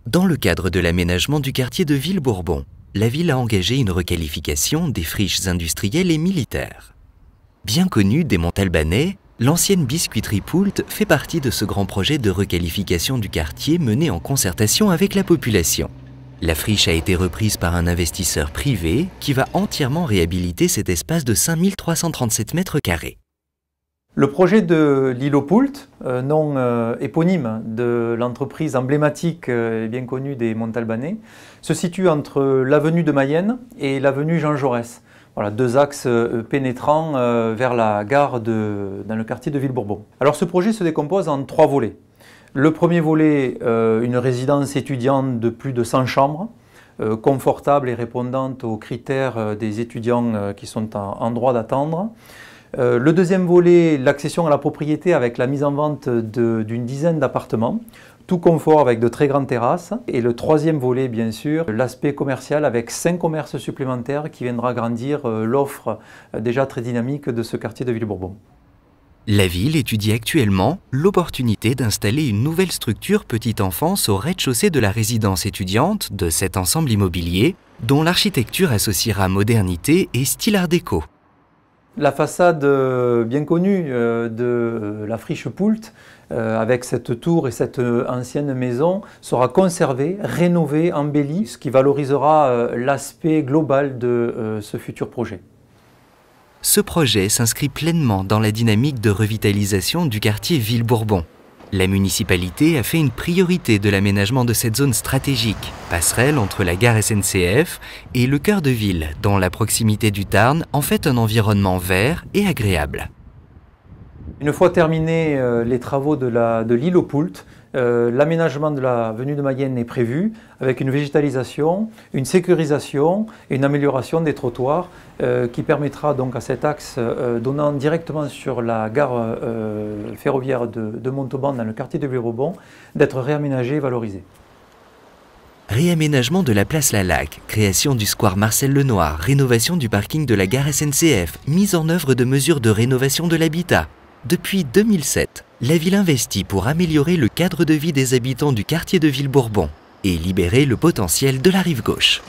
Dans le cadre de l'aménagement du quartier de Ville-Bourbon, la ville a engagé une requalification des friches industrielles et militaires. Bien connue des Montalbanais, l'ancienne biscuiterie Poult fait partie de ce grand projet de requalification du quartier mené en concertation avec la population. La friche a été reprise par un investisseur privé qui va entièrement réhabiliter cet espace de 5337 mètres carrés. Le projet de l'îlot Poult, nom éponyme de l'entreprise emblématique et bien connue des Montalbanais, se situe entre l'avenue de Mayenne et l'avenue Jean Jaurès. Voilà, deux axes pénétrants vers la gare dans le quartier de Ville-Bourbon. Alors ce projet se décompose en 3 volets. Le premier volet, une résidence étudiante de plus de 100 chambres, confortable et répondante aux critères des étudiants qui sont en droit d'attendre. Le deuxième volet, l'accession à la propriété avec la mise en vente d'une dizaine d'appartements, tout confort avec de très grandes terrasses. Et le troisième volet, bien sûr, l'aspect commercial avec 5 commerces supplémentaires qui viendra agrandir l'offre déjà très dynamique de ce quartier de Ville-Bourbon. La ville étudie actuellement l'opportunité d'installer une nouvelle structure petite enfance au rez-de-chaussée de la résidence étudiante de cet ensemble immobilier, dont l'architecture associera modernité et style art déco. La façade bien connue de la friche Poult, avec cette tour et cette ancienne maison, sera conservée, rénovée, embellie, ce qui valorisera l'aspect global de ce futur projet. Ce projet s'inscrit pleinement dans la dynamique de revitalisation du quartier Ville-Bourbon. La municipalité a fait une priorité de l'aménagement de cette zone stratégique, passerelle entre la gare SNCF et le cœur de ville, dont la proximité du Tarn en fait un environnement vert et agréable. Une fois terminés les travaux de l'îlot Poult, l'aménagement de l'avenue de Mayenne est prévu avec une végétalisation, une sécurisation et une amélioration des trottoirs qui permettra donc à cet axe donnant directement sur la gare ferroviaire de Montauban dans le quartier de Ville-Bourbon d'être réaménagé et valorisé. Réaménagement de la place Lalac, création du square Marcel Lenoir, rénovation du parking de la gare SNCF, mise en œuvre de mesures de rénovation de l'habitat. Depuis 2007, la ville investit pour améliorer le cadre de vie des habitants du quartier de Ville-Bourbon et libérer le potentiel de la rive gauche.